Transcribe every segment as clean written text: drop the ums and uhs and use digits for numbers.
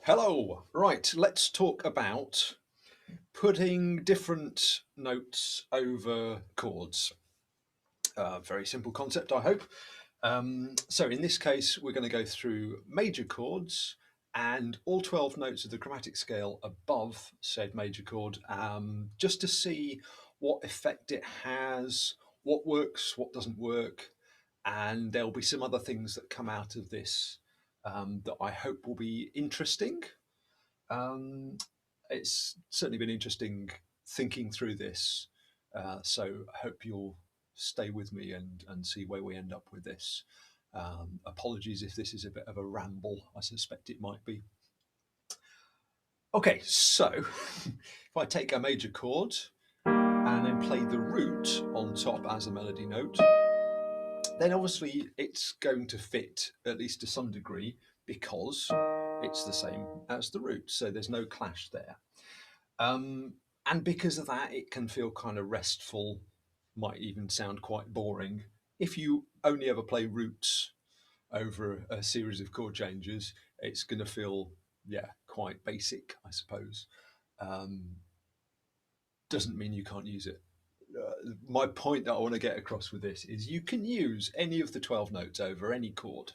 Hello, right, let's talk about putting different notes over chords. Very simple concept, I hope. So in this case, we're going to go through major chords and all 12 notes of the chromatic scale above said major chord, just to see what effect it has, what works, what doesn't work, and there'll be some other things that come out of this that I hope will be interesting. Um, it's certainly been interesting thinking through this. So I hope you'll stay with me and see where we end up with this. Apologies if this is a bit of a ramble. I suspect it might be. Okay, so if I take a major chord and then play the root on top as a melody note, then obviously it's going to fit at least to some degree because it's the same as the root, so there's no clash there. And because of that, it can feel kind of restful, might even sound quite boring. If you only ever play roots over a series of chord changes, it's going to feel, quite basic, I suppose. Doesn't mean you can't use it. My point that I want to get across with this is you can use any of the 12 notes over any chord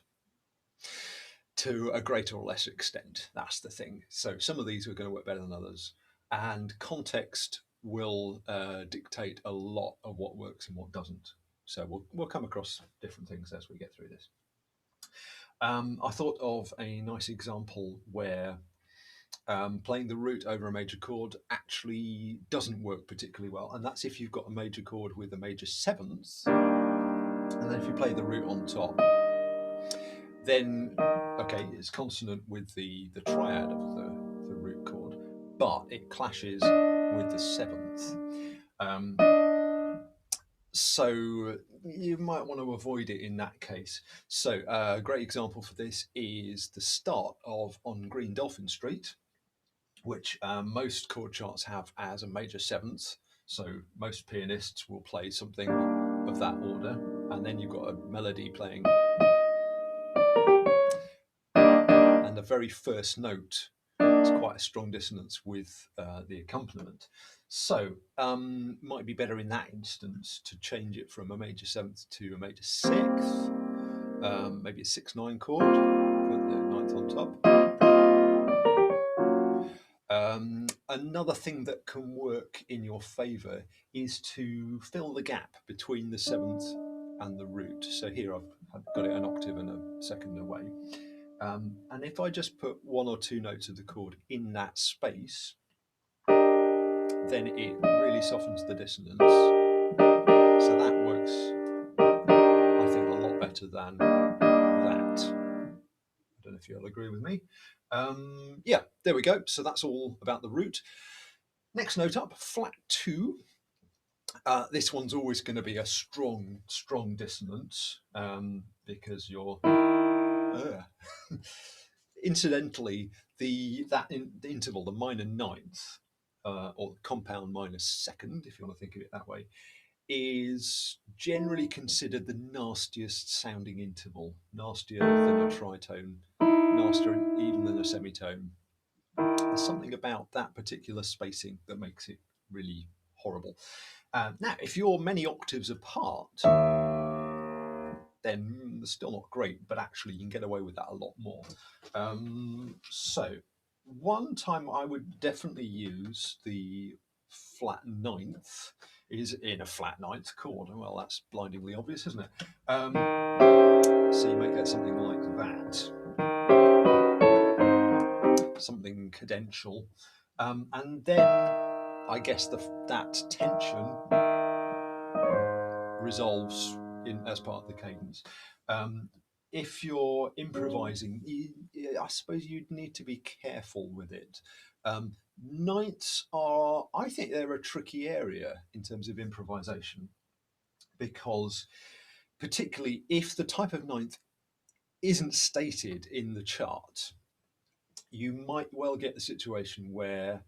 to a greater or lesser extent. That's the thing. So some of these are going to work better than others, and context will dictate a lot of what works and what doesn't. So we'll come across different things as we get through this. I thought of a nice example where playing the root over a major chord actually doesn't work particularly well, and that's if you've got a major chord with a major seventh, and then if you play the root on top, then okay, it's consonant with the triad of the root chord, but it clashes with the seventh. So you might want to avoid it in that case. So a great example for this is the start of On Green Dolphin Street, which most chord charts have as a major seventh. So most pianists will play something of that order, and then you've got a melody playing, and the very first note is quite a strong dissonance with the accompaniment. So might be better in that instance to change it from a major seventh to a major sixth, maybe a 6/9 chord, put the ninth on top. Another thing that can work in your favour is to fill the gap between the seventh and the root. So here I've got it an octave and a second away. And if I just put one or two notes of the chord in that space, then it really softens the dissonance. So that works, I think, a lot better than that. I don't know if you'll agree with me. Yeah, there we go. So that's all about the root. Next note up, flat 2. This one's always going to be a strong dissonance because you're... Incidentally, the interval, the minor ninth, or the compound minor second, if you want to think of it that way, is generally considered the nastiest sounding interval, nastier than a tritone, nastier even than a semitone. There's something about that particular spacing that makes it really horrible. Now, if you're many octaves apart, then it's still not great, but actually you can get away with that a lot more. So one time I would definitely use the flat ninth is in a flat ninth chord. Well, that's blindingly obvious, isn't it? So you might get something like that, something cadential, and then I guess that tension resolves as part of the cadence. If you're improvising, I suppose you'd need to be careful with it. Ninths are, I think they're a tricky area in terms of improvisation, because particularly if the type of ninth isn't stated in the chart, you might well get the situation where,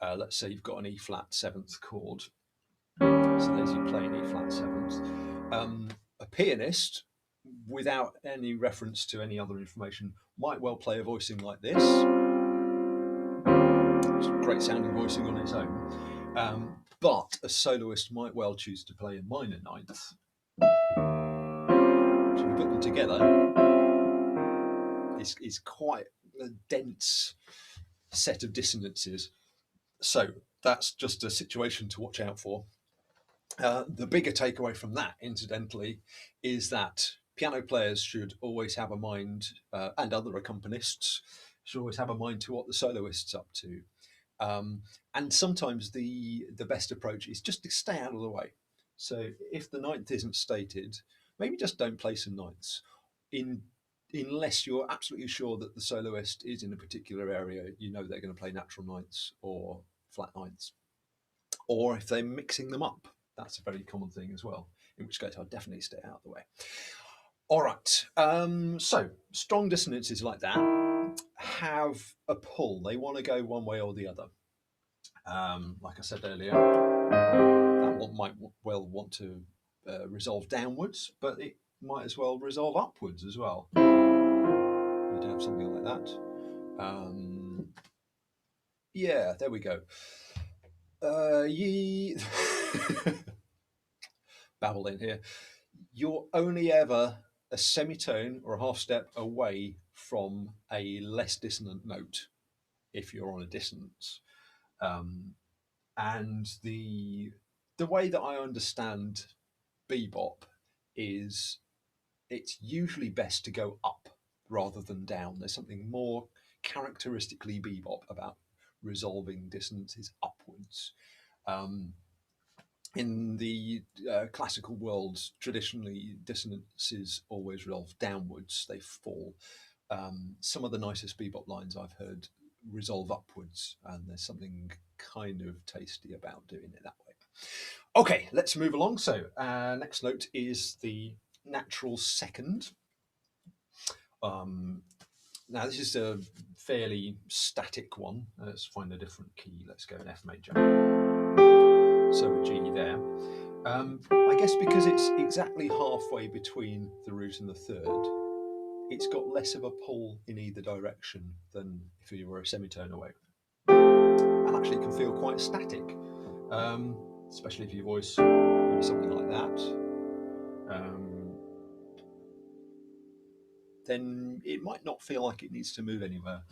let's say you've got an E flat seventh chord. So there's you playing E flat seventh. A pianist, without any reference to any other information, might well play a voicing like this. great sounding voicing on its own. But a soloist might well choose to play a minor ninth. So you put them together, it's quite a dense set of dissonances. So that's just a situation to watch out for. The bigger takeaway from that, incidentally, is that piano players should always have a mind, and other accompanists should always have a mind to what the soloist's up to. And sometimes the best approach is just to stay out of the way. So if the ninth isn't stated, maybe just don't play some ninths, unless you're absolutely sure that the soloist is in a particular area. You know they're going to play natural ninths or flat ninths, or if they're mixing them up. That's a very common thing as well, in which case I'll definitely stay out of the way. All right, so strong dissonances like that have a pull. They want to go one way or the other. Like I said earlier, that one might well want to resolve downwards, but it might as well resolve upwards as well. You'd have something like that. Yeah, there we go. Babble in here. You're only ever a semitone or a half step away from a less dissonant note if you're on a dissonance. And the way that I understand bebop is it's usually best to go up rather than down. There's something more characteristically bebop about resolving dissonances upwards. In the classical world, traditionally dissonances always resolve downwards, they fall. Some of the nicest bebop lines I've heard resolve upwards, and there's something kind of tasty about doing it that way. Okay, let's move along. So next note is the natural second. Now this is a fairly static one. Let's find a different key. Let's go in F major. So a G there. I guess because it's exactly halfway between the root and the third, it's got less of a pull in either direction than if you were a semitone away. And actually it can feel quite static, especially if you voice maybe something like that. Then it might not feel like it needs to move anywhere.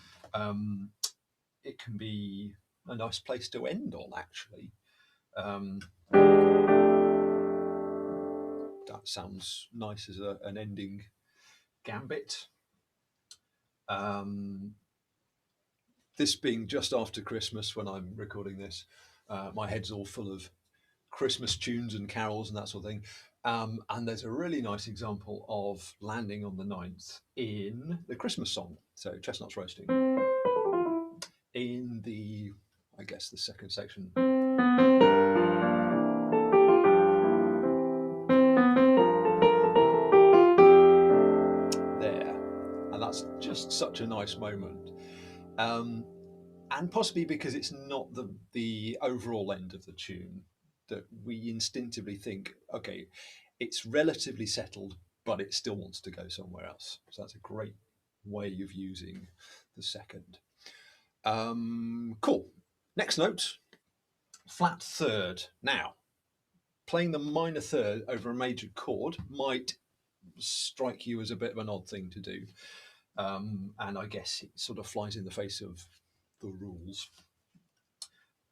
It can be a nice place to end on, actually. That sounds nice as an ending gambit. This being just after Christmas when I'm recording this, my head's all full of Christmas tunes and carols and that sort of thing. And there's a really nice example of landing on the ninth in the Christmas song. So Chestnuts Roasting. In the, I guess, the second section. There. And that's just such a nice moment. And possibly because it's not the overall end of the tune, that we instinctively think, okay, it's relatively settled, but it still wants to go somewhere else. So that's a great way of using the second. Cool. Next note, flat third. Now, playing the minor third over a major chord might strike you as a bit of an odd thing to do. And I guess it sort of flies in the face of the rules.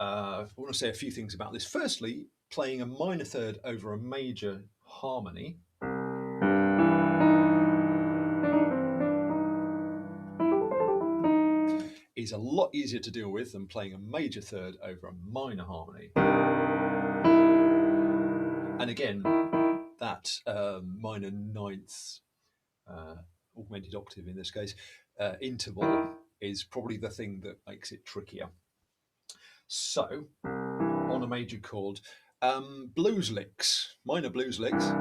I want to say a few things about this. Firstly, playing a minor third over a major harmony is a lot easier to deal with than playing a major third over a minor harmony. And again, that minor ninth, augmented octave in this case, interval is probably the thing that makes it trickier. So, on a major chord, blues licks, minor blues licks,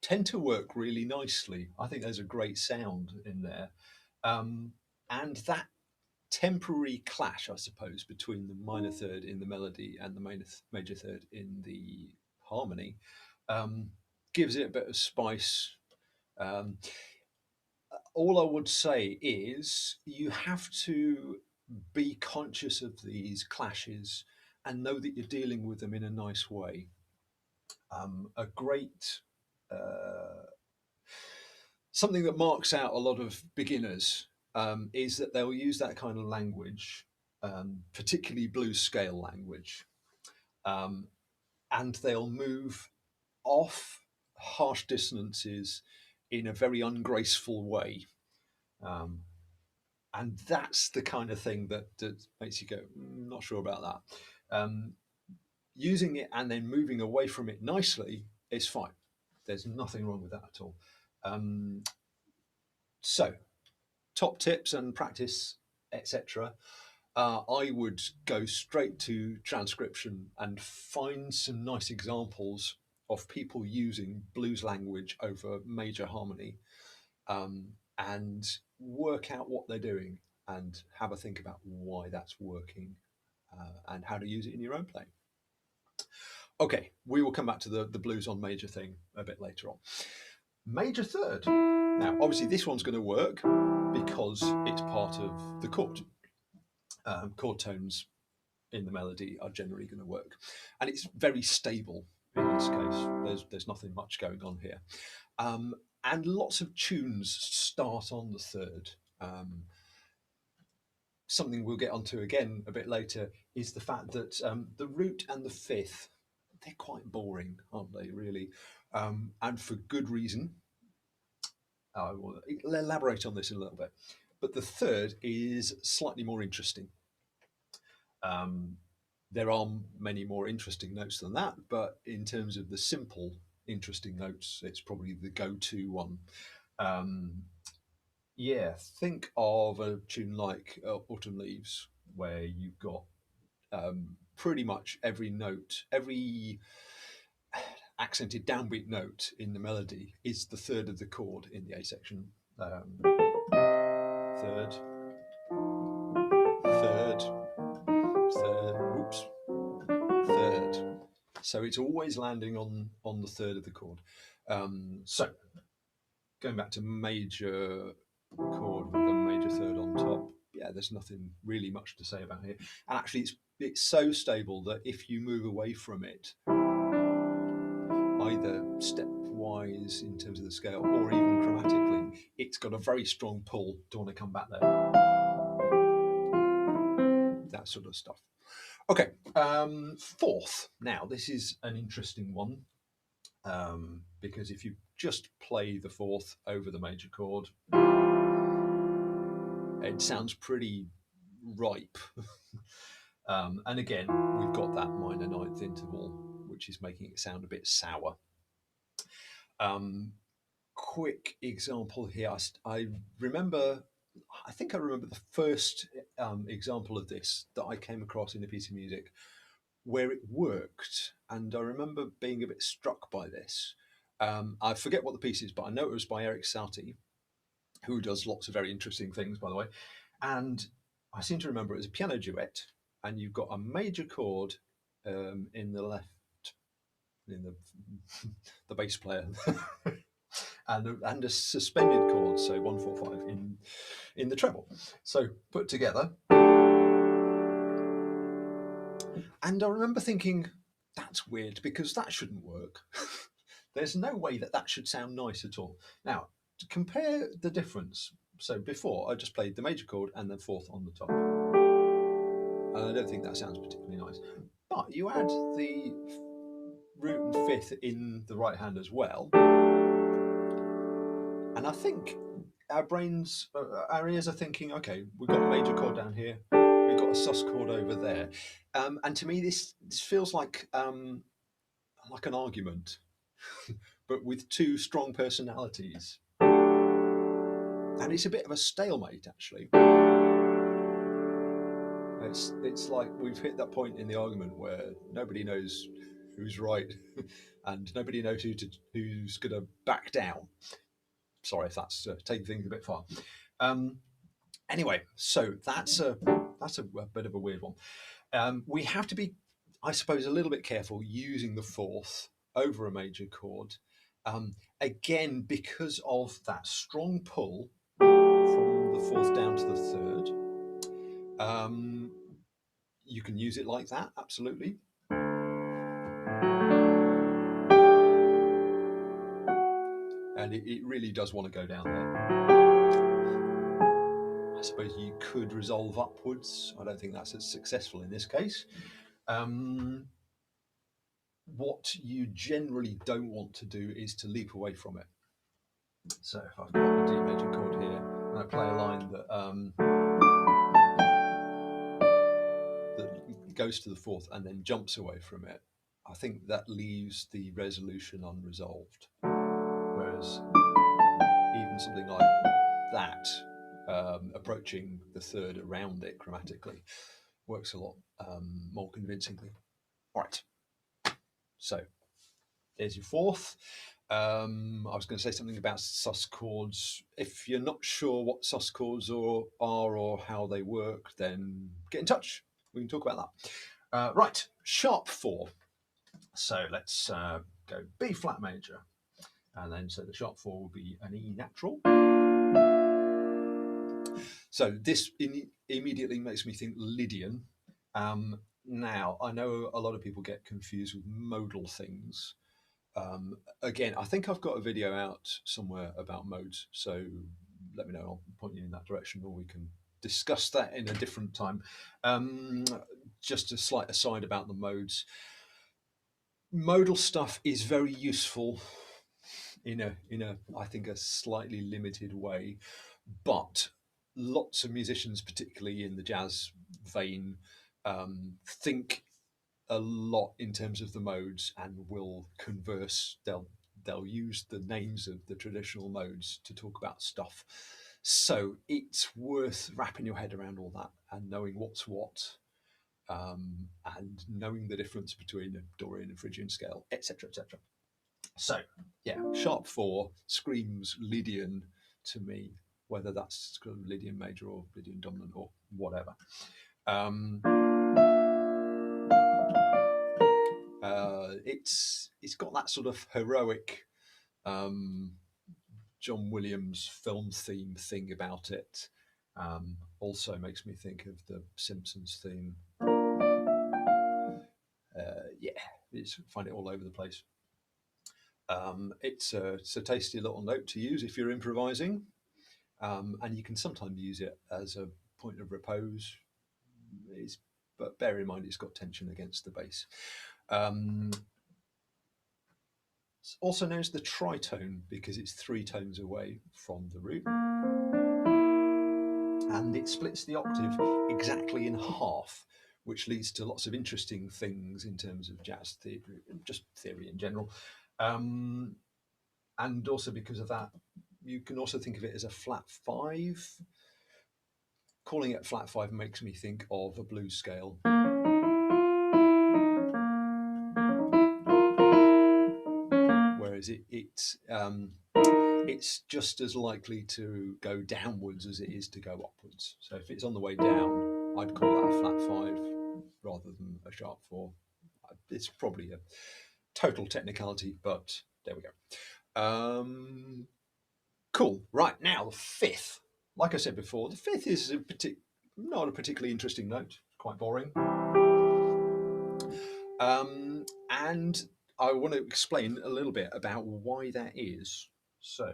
tend to work really nicely. I think there's a great sound in there. And that temporary clash, I suppose, between the minor third in the melody and the major third in the harmony gives it a bit of spice. all I would say is you have to be conscious of these clashes and know that you're dealing with them in a nice way. A great something that marks out a lot of beginners is that they'll use that kind of language, particularly blues scale language, um, and they'll move off harsh dissonances in a very ungraceful way. Um, and that's the kind of thing that makes you go, not sure about that. Using it and then moving away from it nicely is fine. There's nothing wrong with that at all. So, top tips and practice, etc. I would go straight to transcription and find some nice examples of people using blues language over major harmony, and work out what they're doing and have a think about why that's working, and how to use it in your own playing. Okay, we will come back to the blues on major thing a bit later on. Major third. Now, obviously, this one's going to work because it's part of the chord. Chord tones in the melody are generally going to work, and it's very stable in this case. There's nothing much going on here, and lots of tunes start on the third. Something we'll get onto again a bit later is the fact that the root and the fifth, they're quite boring, aren't they, really? And for good reason. I will elaborate on this in a little bit. But the third is slightly more interesting. There are many more interesting notes than that, but in terms of the simple, interesting notes, it's probably the go-to one. Yeah, think of a tune like Autumn Leaves, where you've got pretty much every note, every accented downbeat note in the melody is the third of the chord in the A section. Third, third, third, whoops, third. So it's always landing on the third of the chord. So going back to major chord with a major third on top, yeah, there's nothing really much to say about here. And actually, it's so stable that if you move away from it, either stepwise in terms of the scale or even chromatically, it's got a very strong pull to want to come back there. That sort of stuff. Okay, fourth. Now, this is an interesting one, because if you just play the fourth over the major chord, it sounds pretty ripe. And again, we've got that minor ninth interval, which is making it sound a bit sour. Quick example here. I think I remember the first example of this that I came across in a piece of music where it worked, and I remember being a bit struck by this. I forget what the piece is, but I know it was by Eric Satie, who does lots of very interesting things, by the way. And I seem to remember it was a piano duet, and you've got a major chord in the left, in the bass player, and a suspended chord, so 1, 4, 5 in the treble. So put together. And I remember thinking, that's weird because that shouldn't work. There's no way that should sound nice at all. Now, to compare the difference. So before, I just played the major chord and then fourth on the top. I don't think that sounds particularly nice. But you add the root and fifth in the right hand as well. And I think our brains, our ears are thinking, okay, we've got a major chord down here, we've got a sus chord over there. And to me, this feels like an argument, but with two strong personalities. And it's a bit of a stalemate, actually. It's like we've hit that point in the argument where nobody knows who's right and nobody knows who's going to back down. Sorry if that's taking things a bit far. Anyway, so that's a bit of a weird one. We have to be, I suppose, a little bit careful using the fourth over a major chord. Again, because of that strong pull the fourth down to the third. You can use it like that, absolutely. And it really does want to go down there. I suppose you could resolve upwards. I don't think that's as successful in this case. What you generally don't want to do is to leap away from it. So if I've got a D major chord here and I play a line that goes to the fourth and then jumps away from it, I think that leaves the resolution unresolved. Whereas even something like that, approaching the third around it chromatically, works a lot more convincingly. All right, so there's your fourth. I was going to say something about sus chords. If you're not sure what sus chords are or how they work, then get in touch. We can talk about that. Right, sharp 4. So let's go B flat major. And then so the sharp 4 will be an E natural. So this immediately makes me think Lydian. Now, I know a lot of people get confused with modal things. Again, I think I've got a video out somewhere about modes, so let me know. I'll point you in that direction, or we can discuss that in a different time. Just a slight aside about the modes. Modal stuff is very useful in a I think a slightly limited way, but lots of musicians, particularly in the jazz vein, think a lot in terms of the modes and will converse. They'll use the names of the traditional modes to talk about stuff. So it's worth wrapping your head around all that and knowing what's what, and knowing the difference between a Dorian and Phrygian scale, etc., etc. So yeah, sharp 4 screams Lydian to me, whether that's Lydian major or Lydian dominant or whatever. It's got that sort of heroic John Williams film theme thing about it. Also makes me think of the Simpsons theme. Yeah, find it all over the place. It's a tasty little note to use if you're improvising, and you can sometimes use it as a point of repose. But bear in mind it's got tension against the bass. It's also known as the tritone because it's 3 tones away from the root, and it splits the octave exactly in half, which leads to lots of interesting things in terms of jazz theory, just theory in general. And also because of that, you can also think of it as a flat 5. Calling it flat 5 makes me think of a blues scale. Whereas it's just as likely to go downwards as it is to go upwards. So if it's on the way down, I'd call that a flat 5 rather than a sharp 4. It's probably a total technicality, but there we go. Cool. Right, now the 5th. Like I said before, the 5th is not a particularly interesting note. Quite boring. And I want to explain a little bit about why that is. So,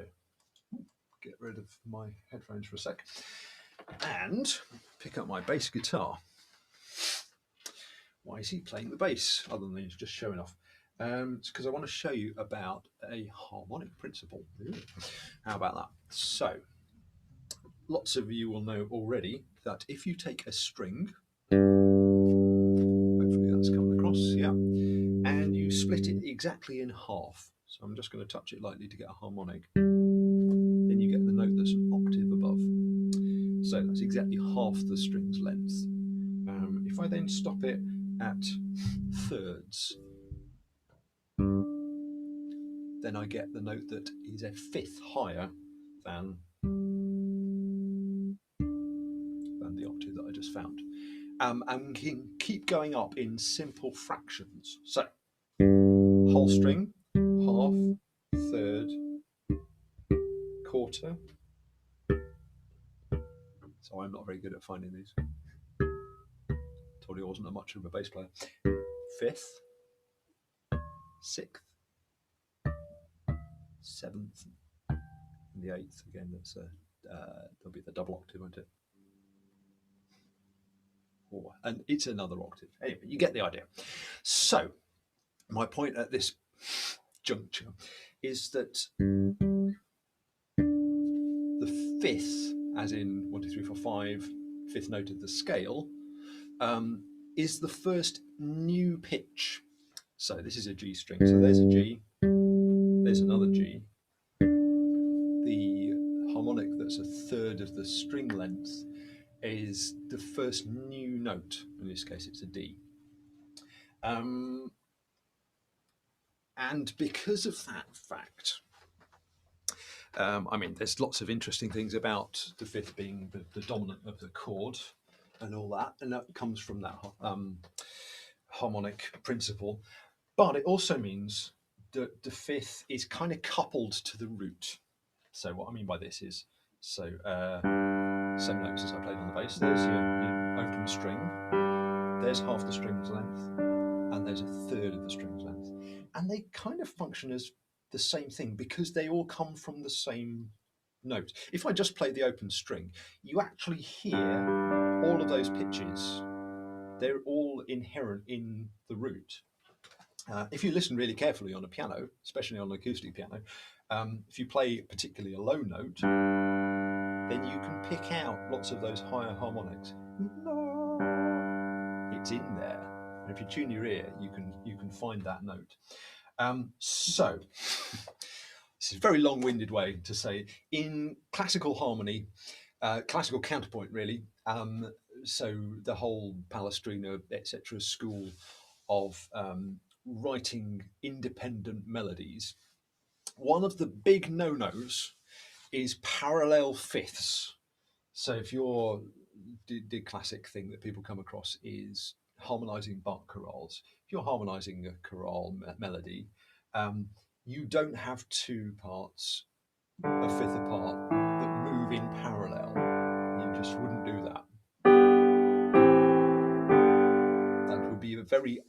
get rid of my headphones for a sec and pick up my bass guitar. Why is he playing the bass other than he's just showing off? It's because I want to show you about a harmonic principle. How about that? So, lots of you will know already that if you take a string, hopefully that's coming across, yeah, and you split it exactly in half. So I'm just going to touch it lightly to get a harmonic. Then you get the note that's an octave above. So that's exactly half the string's length. If I then stop it at thirds, then I get the note that is a 5th higher than the octave that I just found. And can keep going up in simple fractions. So whole string, half, third, quarter, so I'm not very good at finding these. Told you I wasn't much of a bass player. 5th, 6th, 7th, and the 8th. Again, that's there'll be the double octave, won't it? And it's another octave. Anyway, you get the idea. So, my point at this juncture is that the 5th, as in 1, 2, 3, 4, 5, 5th note of the scale, is the first new pitch. So this is a G string. So there's a G, there's another G. The harmonic that's a third of the string length is the first new note. In this case, it's a D. And because of that fact, I mean, there's lots of interesting things about the 5th being the dominant of the chord and all that, and that comes from that harmonic principle. But it also means that the 5th is kind of coupled to the root. So what I mean by this is, same notes as I played on the bass. There's your open string. There's half the string's length, and there's a third of the string's length, and they kind of function as the same thing because they all come from the same note. If I just play the open string, you actually hear all of those pitches. They're all inherent in the root. If you listen really carefully on a piano, especially on an acoustic piano, if you play particularly a low note, then you can pick out lots of those higher harmonics. It's in there. And if you tune your ear, you can find that note. So this is a very long-winded way to say in classical harmony, classical counterpoint really. So the whole Palestrina, etc. school of writing independent melodies. One of the big no-nos is parallel fifths. So if you're the classic thing that people come across is harmonizing Bach chorales. If you're harmonizing a chorale melody, you don't have two parts a fifth apart that move in parallel. You just wouldn't do that. That would be a very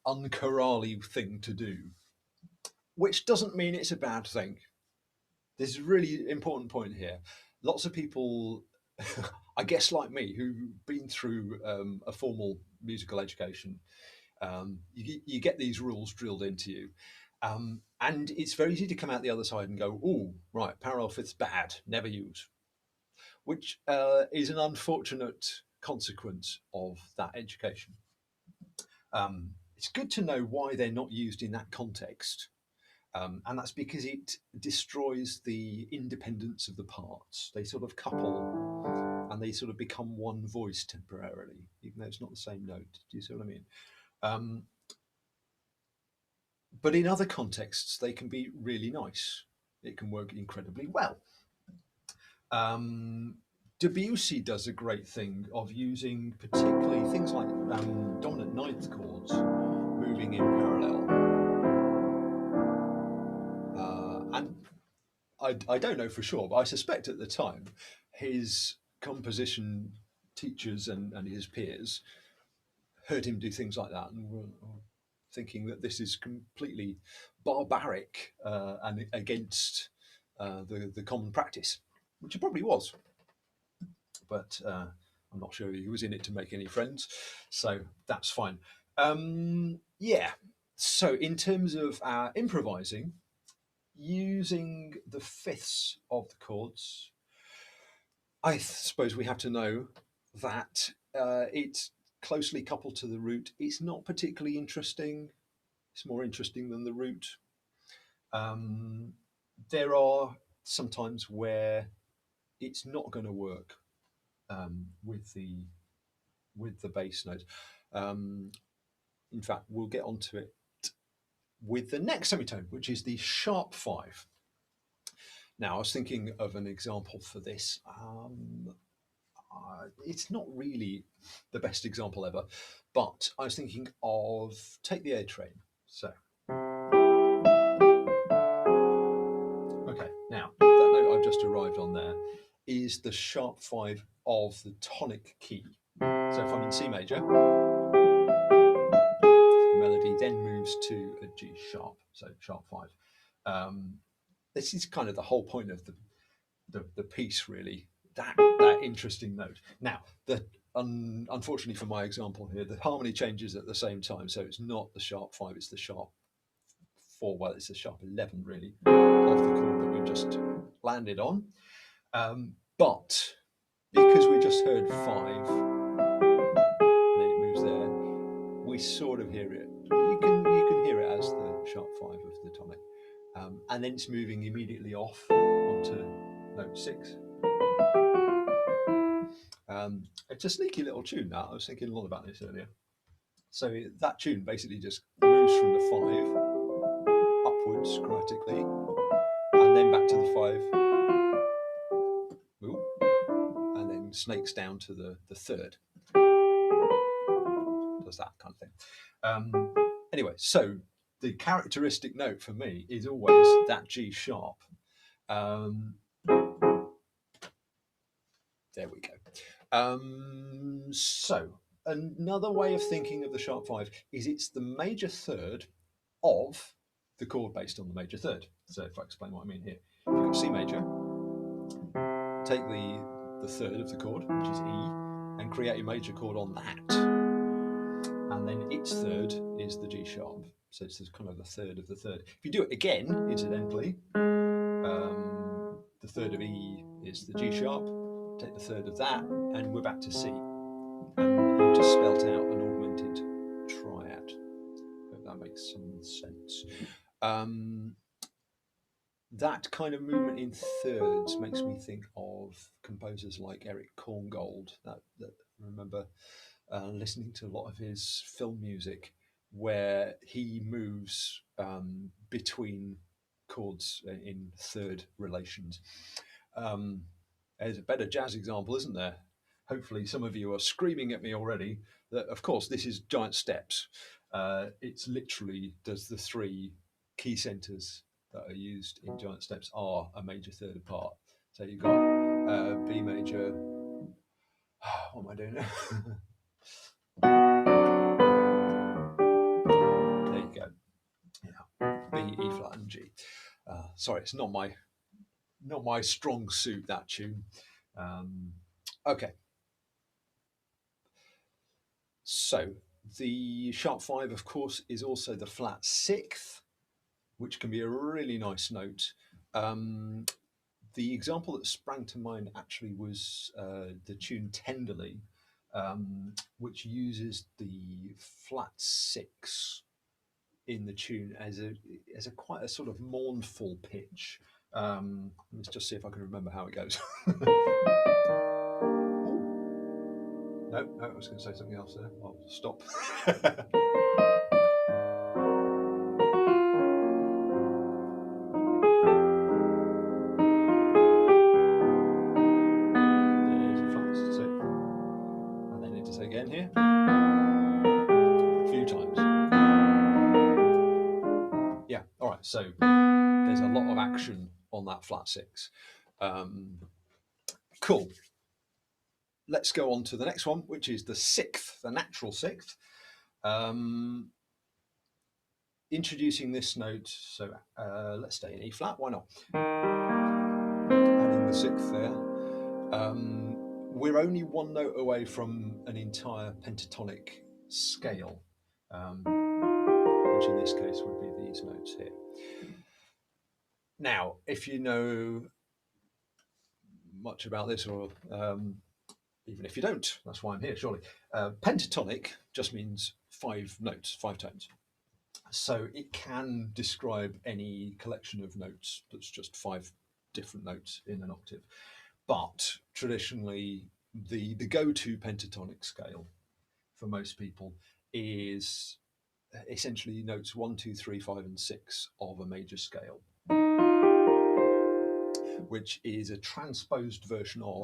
unchorale thing to do, which doesn't mean it's a bad thing. There's a really important point here. Lots of people, I guess like me, who've been through a formal musical education, you get these rules drilled into you. And it's very easy to come out the other side and go, oh, right, parallel fifths bad, never use, which is an unfortunate consequence of that education. It's good to know why they're not used in that context. And that's because it destroys the independence of the parts. They sort of couple and they sort of become one voice temporarily, even though it's not the same note. Do you see what I mean? But in other contexts, they can be really nice. It can work incredibly well. Debussy does a great thing of using particularly things like dominant ninth chords moving in parallel. And I don't know for sure, but I suspect at the time his composition teachers and his peers heard him do things like that and were thinking that this is completely barbaric and against the common practice, which it probably was. But I'm not sure he was in it to make any friends, so that's fine. Yeah, so in terms of improvising, using the fifths of the chords, I suppose we have to know that it's closely coupled to the root. It's not particularly interesting. It's more interesting than the root. There are sometimes where it's not going to work with the bass note. In fact, we'll get onto it with the next semitone, which is the sharp 5. Now, I was thinking of an example for this. It's not really the best example ever, but I was thinking of Take the A Train. So, okay, now that note I've just arrived on there is the sharp 5 of the tonic key. So if I'm in C major, the melody then moves to a G sharp, so sharp 5. This is kind of the whole point of the piece, really, that interesting note. Now, unfortunately for my example here, the harmony changes at the same time, so it's not the sharp 5, it's the sharp 4, well, it's the sharp 11, really, of the chord that we just landed on. But because we just heard 5, and then it moves there, we sort of hear it. You can hear it as the sharp 5 of the tonic. And then it's moving immediately off onto note 6. It's a sneaky little tune now. I was thinking a lot about this earlier. So that tune basically just moves from the 5 upwards chromatically, and then back to the 5, and then snakes down to the 3rd. Does that kind of thing. Anyway, so the characteristic note for me is always that G sharp. There we go. So another way of thinking of the sharp 5 is it's the major third of the chord based on the major third. So if I explain what I mean here, if you've got C major, take the third of the chord, which is E, and create a major chord on that. And then its third is the G sharp. So it's kind of the third of the third. If you do it again, incidentally, the third of E is the G sharp, take the third of that, and we're back to C. And you just spelt out an augmented triad. Hope that makes some sense. That kind of movement in thirds makes me think of composers like Eric Korngold. That I remember listening to a lot of his film music, where he moves between chords in third relations. There's a better jazz example, isn't there? Hopefully some of you are screaming at me already that, of course, this is Giant Steps. It's literally does the 3 key centers that are used in Giant Steps are a major third apart. So you've got B major. What am I doing now? There you go. Yeah, B, E flat, and G. Sorry, it's not my strong suit, that tune. Okay. So the sharp 5, of course, is also the flat 6th, which can be a really nice note. The example that sprang to mind actually was the tune Tenderly, which uses the flat 6 in the tune as a quite a sort of mournful pitch. Let's just see if I can remember how it goes. No, I was going to say something else there. I'll stop. There's a flat 6, and then into say again here a few times. Yeah, all right. So there's a lot of action on that flat 6. Cool. Let's go on to the next one, which is the 6th, the natural 6th. Introducing this note, so let's stay in E flat, why not? Adding the 6th there. We're only one note away from an entire pentatonic scale, which in this case would be these notes here. Now, if you know much about this, or even if you don't, that's why I'm here, surely. Pentatonic just means 5 notes, 5 tones. So it can describe any collection of notes that's just 5 different notes in an octave. But traditionally, the go-to pentatonic scale for most people is essentially notes 1, 2, 3, 5, and 6 of a major scale, which is a transposed version of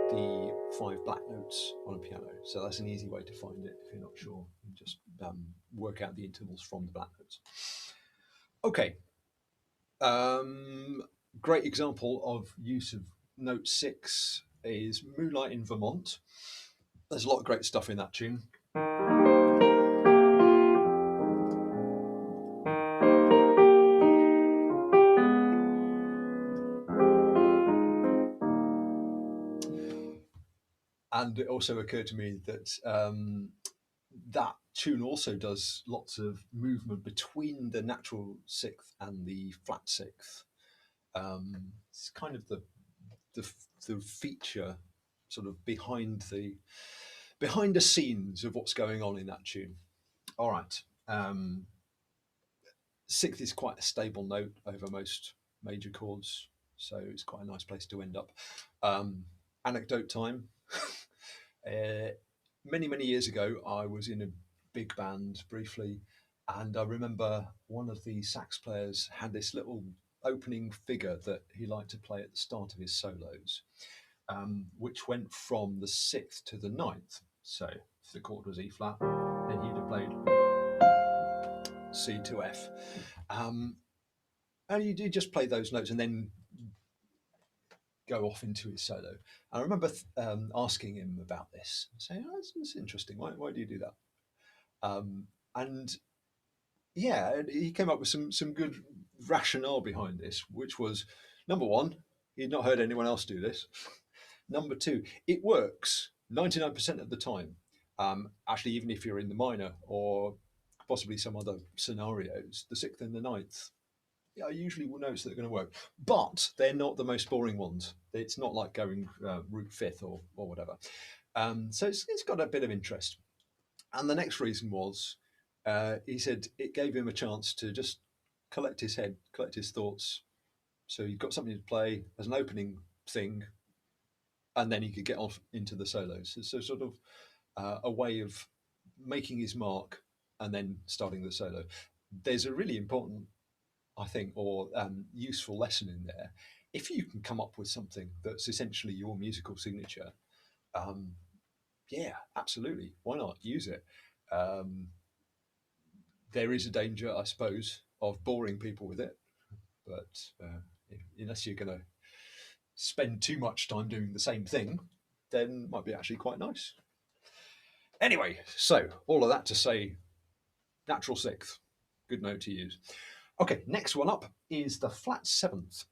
the 5 black notes on a piano. So that's an easy way to find it if you're not sure. You just work out the intervals from the black notes. Okay. Great example of use of note 6 is Moonlight in Vermont. There's a lot of great stuff in that tune. And it also occurred to me that that tune also does lots of movement between the natural sixth and the flat sixth. It's kind of the feature sort of behind the scenes of what's going on in that tune. All right. Sixth is quite a stable note over most major chords, so it's quite a nice place to end up. Anecdote time. Many years ago, I was in a big band briefly, and I remember one of the sax players had this little opening figure that he liked to play at the start of his solos, which went from the sixth to the ninth. So if the chord was E flat, then he'd have played C to F. And you just play those notes and then go off into his solo. I remember asking him about this, saying, "Oh, it's interesting. Why do you do that?" And yeah, he came up with some good rationale behind this, which was, number one, he'd not heard anyone else do this. Number two, it works 99% of the time. Actually, even if you're in the minor or possibly some other scenarios, the sixth and the ninth, I usually will notice that they're going to work, but they're not the most boring ones. It's not like going root fifth or whatever. So it's got a bit of interest. And the next reason was, he said it gave him a chance to just collect his head, collect his thoughts. So you've got something to play as an opening thing, and then he could get off into the solos. So sort of a way of making his mark and then starting the solo. There's a really important, I think, or useful lesson in there. If you can come up with something that's essentially your musical signature, yeah, absolutely. Why not use it? There is a danger, I suppose, of boring people with it, but unless you're going to spend too much time doing the same thing, then it might be actually quite nice. Anyway, so all of that to say, natural sixth, good note to use. Okay, next one up is the flat seventh,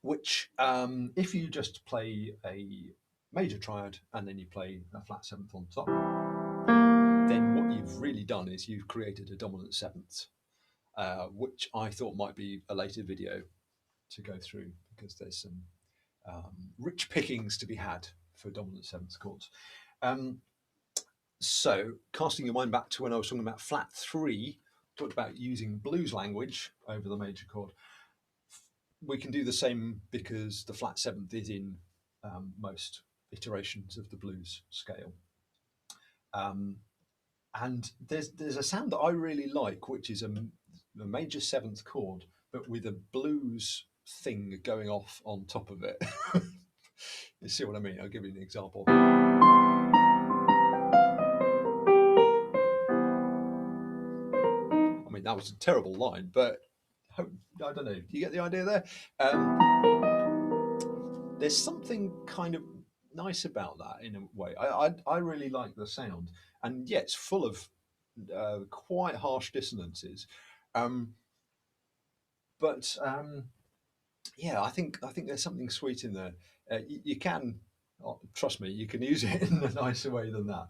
which if you just play a major triad and then you play a flat seventh on top, then what you've really done is you've created a dominant seventh, which I thought might be a later video to go through, because there's some rich pickings to be had for dominant seventh chords. So casting your mind back to when I was talking about flat three, talked about using blues language over the major chord. We can do the same because the flat seventh is in most iterations of the blues scale. And there's a sound that I really like, which is a major seventh chord, but with a blues thing going off on top of it. You see what I mean? I'll give you an example. I mean, that was a terrible line, but I don't know. Do you get the idea there? There's something kind of nice about that in a way. I really like the sound, and yeah, it's full of quite harsh dissonances, but yeah, I think there's something sweet in there. You can, trust me, you can use it in a nicer way than that.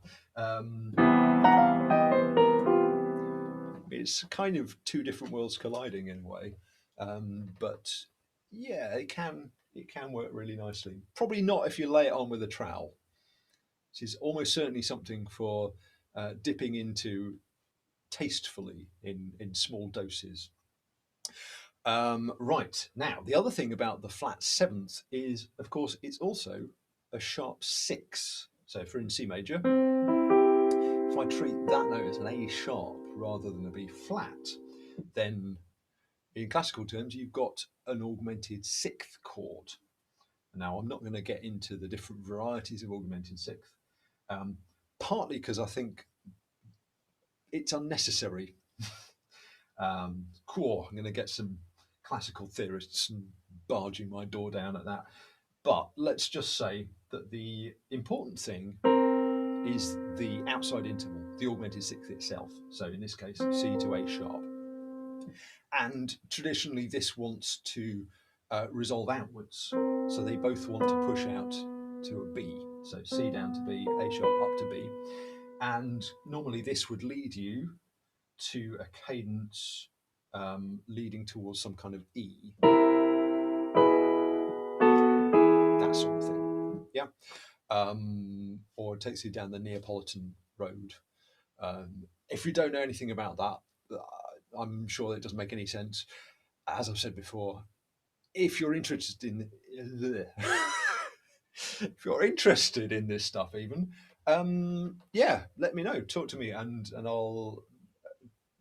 It's kind of two different worlds colliding in a way, but yeah, it can work really nicely. Probably not if you lay it on with a trowel. This is almost certainly something for dipping into tastefully in small doses. Right, now the other thing about the flat seventh is, of course, it's also a sharp six. So if we're in C major, if I treat that note as an A sharp rather than a B flat, then in classical terms you've got an augmented sixth chord. Now I'm not going to get into the different varieties of augmented sixth, partly because I think it's unnecessary. Cool, I'm going to get some classical theorists and barging my door down at that. But let's just say that the important thing is the outside interval, the augmented sixth itself. So in this case, C to A sharp. And traditionally, this wants to resolve outwards. So they both want to push out to a B. So C down to B, A sharp up to B. And normally this would lead you to a cadence leading towards some kind of E. That sort of thing. Yeah. Or it takes you down the Neapolitan road. If you don't know anything about that, I'm sure it doesn't make any sense. As I've said before, if you're interested in if you're interested in this stuff, even yeah, let me know. Talk to me, and I'll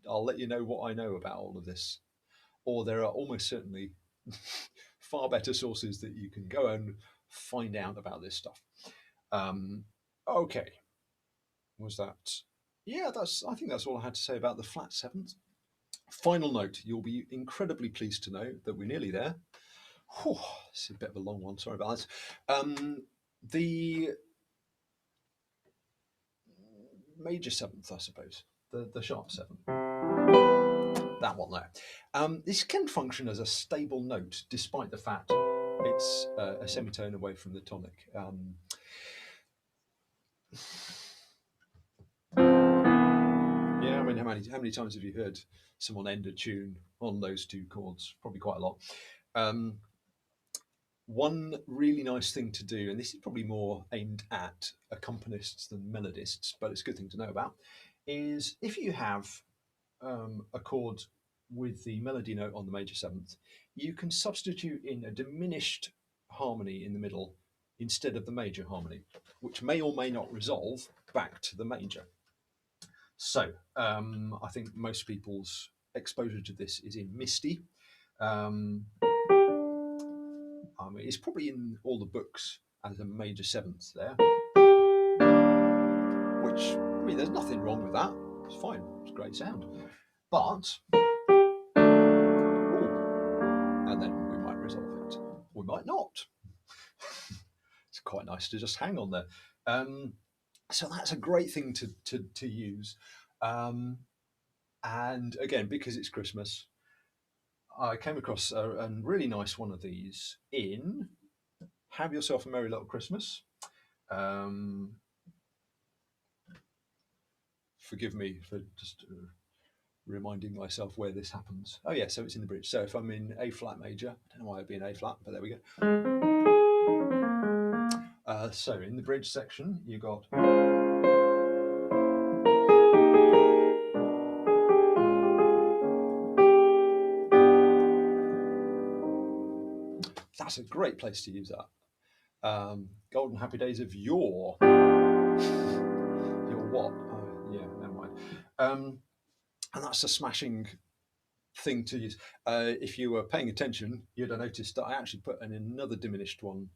let you know what I know about all of this. Or there are almost certainly far better sources that you can go and find out about this stuff. Okay, was that? Yeah, I think that's all I had to say about the flat seventh. Final note: you'll be incredibly pleased to know that we're nearly there. Whew, it's a bit of a long one. Sorry about that. The major seventh, I suppose, the sharp seventh. That one there. This can function as a stable note, despite the fact it's a semitone away from the tonic. Yeah, I mean, how many times have you heard someone end a tune on those two chords? Probably quite a lot. One really nice thing to do, and this is probably more aimed at accompanists than melodists, but it's a good thing to know about, is if you have a chord with the melody note on the major seventh, you can substitute in a diminished harmony in the middle instead of the major harmony, which may or may not resolve back to the major. So I think most people's exposure to this is in Misty. I mean, it's probably in all the books as a major seventh there, which, I mean, there's nothing wrong with that. It's fine. It's a great sound. But, and then we might resolve it. We might not. It's quite nice to just hang on there. So that's a great thing to use. And again, because it's Christmas, I came across a really nice one of these in Have Yourself a Merry Little Christmas. Forgive me for just reminding myself where this happens. Oh yeah, so it's in the bridge. So if I'm in A flat major, I don't know why I'd be in A flat, but there we go. So in the bridge section, you got that's a great place to use that. Golden happy days of your what? Oh, yeah, never mind. And that's a smashing thing to use. If you were paying attention, you'd have noticed that I actually put in another diminished one.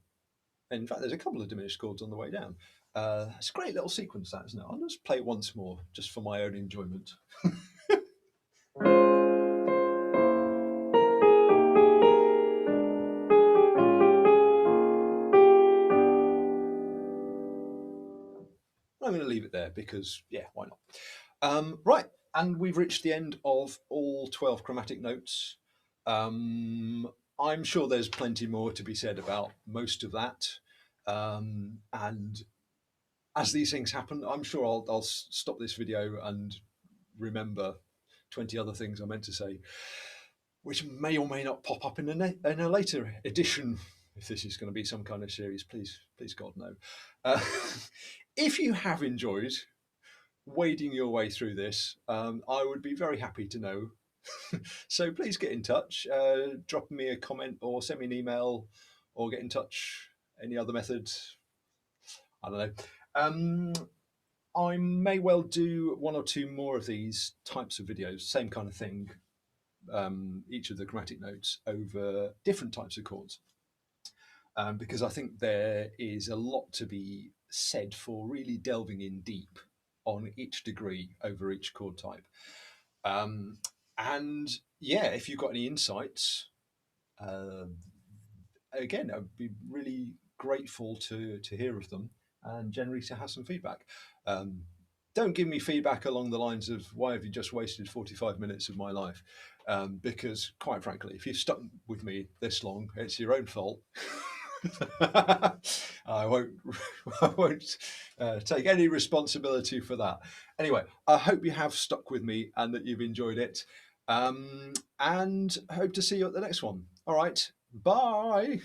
In fact, there's a couple of diminished chords on the way down. It's a great little sequence, that, isn't it? I'll just play it once more, just for my own enjoyment. I'm going to leave it there because, yeah, why not? Right, and we've reached the end of all 12 chromatic notes. I'm sure there's plenty more to be said about most of that. And as these things happen, I'm sure I'll stop this video and remember 20 other things I meant to say, which may or may not pop up in a later edition. If this is going to be some kind of series, please God, no. If you have enjoyed wading your way through this, I would be very happy to know. So please get in touch, drop me a comment or send me an email or get in touch any other method. I don't know. I may well do one or two more of these types of videos, same kind of thing, each of the chromatic notes over different types of chords. Because I think there is a lot to be said for really delving in deep on each degree over each chord type. And yeah, if you've got any insights, again, I'd be really grateful to hear of them and generally to have some feedback. Don't give me feedback along the lines of why have you just wasted 45 minutes of my life? Because quite frankly, if you've stuck with me this long, it's your own fault. I won't, I won't take any responsibility for that. Anyway, I hope you have stuck with me and that you've enjoyed it. And hope to see you at the next one. All right, bye.